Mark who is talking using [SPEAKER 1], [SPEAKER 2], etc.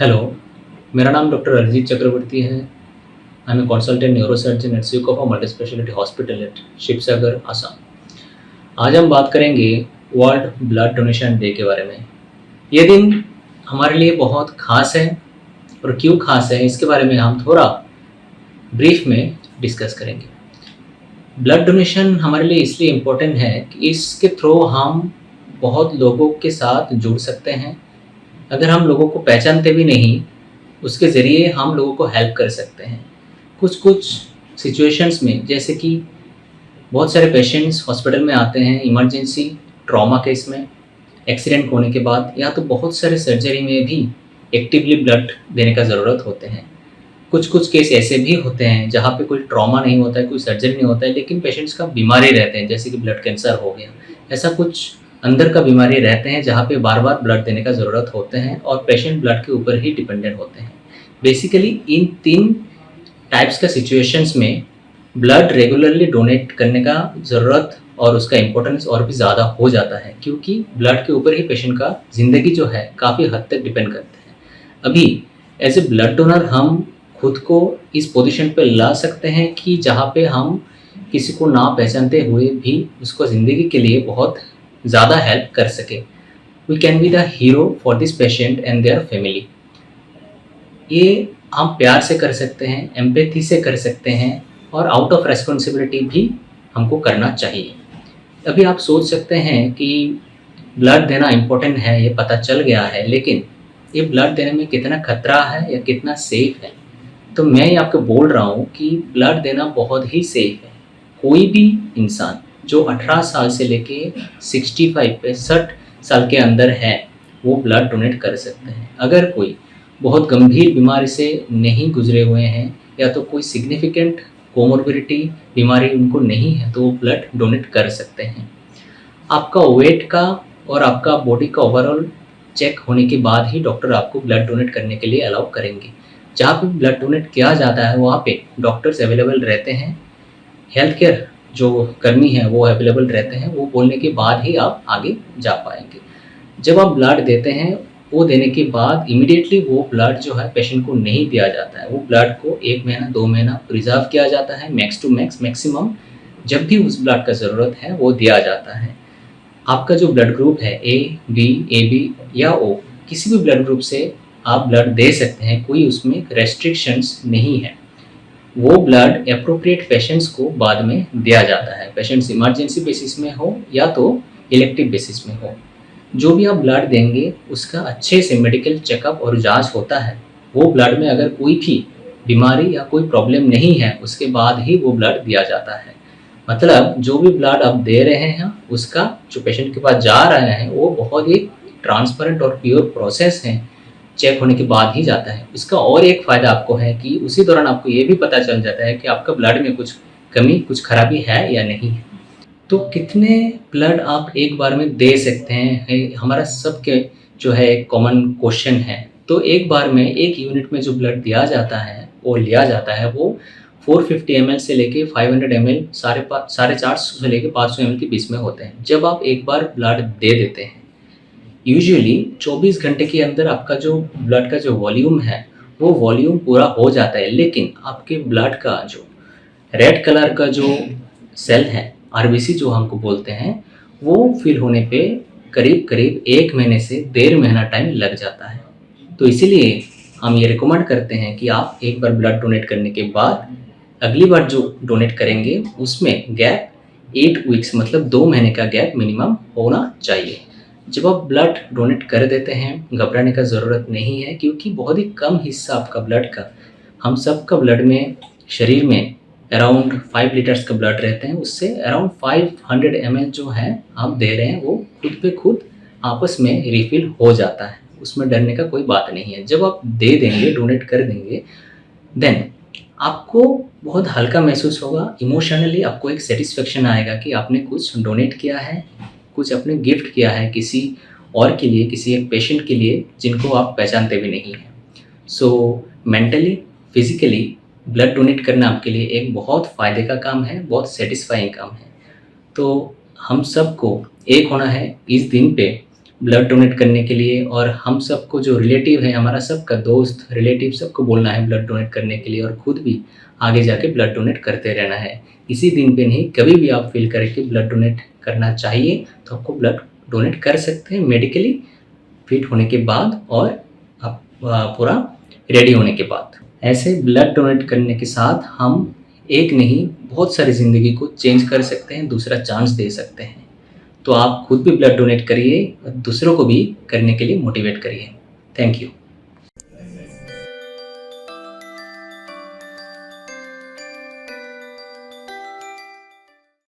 [SPEAKER 1] Hello, मेरा नाम doctor Arijit Chakraborty है। I am a consultant neurosurgeon at Sukafa multi speciality hospital at Sivasagar, Assam. आज हम बात करेंगे वर्ल्ड ब्लड डोनेशन डे के बारे में। ये दिन हमारे लिए बहुत ख़ास है और क्यों ख़ास है इसके बारे में हम थोड़ा ब्रीफ में डिस्कस करेंगे। ब्लड डोनेशन हमारे लिए इसलिए इम्पोर्टेंट है कि इसके थ्रू हम बहुत लोगों के साथ जुड़ सकते हैं। अगर हम लोगों को पहचानते भी नहीं, उसके ज़रिए हम लोगों को हेल्प कर सकते हैं। कुछ कुछ सिचुएशंस में, जैसे कि बहुत सारे पेशेंट्स हॉस्पिटल में आते हैं इमरजेंसी ट्रॉमा केस में, एक्सीडेंट होने के बाद, या तो बहुत सारे सर्जरी में भी एक्टिवली ब्लड देने का ज़रूरत होते हैं। कुछ कुछ केस ऐसे भी होते हैं जहाँ पे कोई ट्रॉमा नहीं होता है, कोई सर्जरी नहीं होता है, लेकिन पेशेंट्स का बीमारी रहते हैं, जैसे कि ब्लड कैंसर हो गया। ऐसा कुछ अंदर का बीमारी रहते हैं जहाँ पे बार बार ब्लड देने का ज़रूरत होते हैं और पेशेंट ब्लड के ऊपर ही डिपेंडेंट होते हैं। बेसिकली इन 3 टाइप्स का सिचुएशंस में ब्लड रेगुलरली डोनेट करने का ज़रूरत और उसका इम्पोर्टेंस और भी ज़्यादा हो जाता है, क्योंकि ब्लड के ऊपर ही पेशेंट का ज़िंदगी जो है काफ़ी हद तक डिपेंड करते हैं। अभी एज ए ब्लड डोनर हम खुद को इस पोजीशन पे ला सकते हैं कि जहाँ पे हम किसी को ना पहचानते हुए भी उसको ज़िंदगी के लिए बहुत ज़्यादा हेल्प कर सके। We can be the hero for this patient and their family. ये हम प्यार से कर सकते हैं, एम्पैथी से कर सकते हैं और आउट ऑफ रेस्पॉन्सिबिलिटी भी हमको करना चाहिए। अभी आप सोच सकते हैं कि ब्लड देना इम्पोर्टेंट है, ये पता चल गया है, लेकिन ये ब्लड देने में कितना खतरा है या कितना सेफ है। तो मैं ये आपको बोल रहा हूँ कि ब्लड देना बहुत ही सेफ है। कोई भी इंसान जो 18 साल से लेके 65 साल के अंदर है, वो ब्लड डोनेट कर सकते हैं। अगर कोई बहुत गंभीर बीमारी से नहीं गुजरे हुए हैं या तो कोई सिग्निफिकेंट कोमोर्बिडिटी बीमारी उनको नहीं है, तो वो ब्लड डोनेट कर सकते हैं। आपका वेट का और आपका बॉडी का ओवरऑल चेक होने के बाद ही डॉक्टर आपको ब्लड डोनेट करने के लिए अलाउ करेंगे। जहाँ पे ब्लड डोनेट किया जाता है वहाँ पे डॉक्टर्स अवेलेबल रहते हैं, हेल्थ केयर जो कर्मी हैं वो अवेलेबल रहते हैं। वो बोलने के बाद ही आप आगे जा पाएंगे। जब आप ब्लड देते हैं, वो देने के बाद इमीडिएटली वो ब्लड जो है पेशेंट को नहीं दिया जाता है। वो ब्लड को 1 महीना 2 महीना प्रिजर्व किया जाता है, मैक्स टू मैक्स मैक्सिमम जब भी उस ब्लड का ज़रूरत है वो दिया जाता है। आपका जो ब्लड ग्रुप है ए बी या ओ, किसी भी ब्लड ग्रुप से आप ब्लड दे सकते हैं, कोई उसमें रेस्ट्रिक्शंस नहीं है। वो ब्लड एप्रोप्रिएट पेशेंट्स को बाद में दिया जाता है, पेशेंट्स इमरजेंसी बेसिस में हो या तो इलेक्टिव बेसिस में हो। जो भी आप ब्लड देंगे उसका अच्छे से मेडिकल चेकअप और जांच होता है। वो ब्लड में अगर कोई भी बीमारी या कोई प्रॉब्लम नहीं है, उसके बाद ही वो ब्लड दिया जाता है। मतलब जो भी ब्लड आप दे रहे हैं उसका जो पेशेंट के पास जा रहे हैं वो बहुत ही ट्रांसपेरेंट और प्योर प्रोसेस है, चेक होने के बाद ही जाता है। इसका और एक फ़ायदा आपको है कि उसी दौरान आपको ये भी पता चल जाता है कि आपका ब्लड में कुछ कमी, कुछ खराबी है या नहीं है। तो कितने ब्लड आप एक बार में दे सकते हैं, हमारा सबके जो है एक कॉमन क्वेश्चन है। तो एक बार में एक यूनिट में जो ब्लड दिया जाता है वो लिया जाता है, वो 450 ml से लेके 500 ml, 450 से लेके 500 ml के बीच में होते हैं। जब आप एक बार ब्लड दे देते हैं, यूजुअली 24 घंटे के अंदर आपका जो ब्लड का जो वॉल्यूम है वो वॉल्यूम पूरा हो जाता है, लेकिन आपके ब्लड का जो रेड कलर का जो सेल है, आरबीसी जो हमको बोलते हैं, वो फिल होने पे करीब करीब 1 महीने से 1.5 महीना टाइम लग जाता है। तो इसीलिए हम ये रिकमेंड करते हैं कि आप एक बार ब्लड डोनेट करने के बाद अगली बार जो डोनेट करेंगे उसमें गैप 8 वीक्स मतलब 2 महीने का गैप मिनिमम होना चाहिए। जब आप ब्लड डोनेट कर देते हैं, घबराने का ज़रूरत नहीं है, क्योंकि बहुत ही कम हिस्सा आपका ब्लड का, हम सब का ब्लड में, शरीर में अराउंड 5 लीटर्स का ब्लड रहते हैं, उससे अराउंड 500 ml जो है आप दे रहे हैं वो खुद पे खुद आपस में रिफिल हो जाता है। उसमें डरने का कोई बात नहीं है। जब आप दे देंगे, डोनेट कर देंगे, देन आपको बहुत हल्का महसूस होगा। इमोशनली आपको एक सेटिस्फेक्शन आएगा कि आपने कुछ डोनेट किया है, कुछ अपने गिफ्ट किया है किसी और के लिए, किसी एक पेशेंट के लिए जिनको आप पहचानते भी नहीं हैं। सो मेंटली, फिजिकली ब्लड डोनेट करना आपके लिए एक बहुत फ़ायदे का काम है, बहुत सेटिस्फाइंग काम है। तो हम सबको एक होना है इस दिन पे ब्लड डोनेट करने के लिए, और हम सबको जो रिलेटिव है, हमारा सबका दोस्त रिलेटिव सबको बोलना है ब्लड डोनेट करने के लिए, और खुद भी आगे जाके ब्लड डोनेट करते रहना है। इसी दिन पे नहीं, कभी भी आप फील करें कि ब्लड डोनेट करना चाहिए तो आपको ब्लड डोनेट कर सकते हैं मेडिकली फिट होने के बाद और आप पूरा रेडी होने के बाद। ऐसे ब्लड डोनेट करने के साथ हम एक नहीं बहुत सारी ज़िंदगी को चेंज कर सकते हैं, दूसरा चांस दे सकते हैं। तो आप खुद भी ब्लड डोनेट करिए और दूसरों को भी करने के लिए मोटिवेट करिए। Thank you.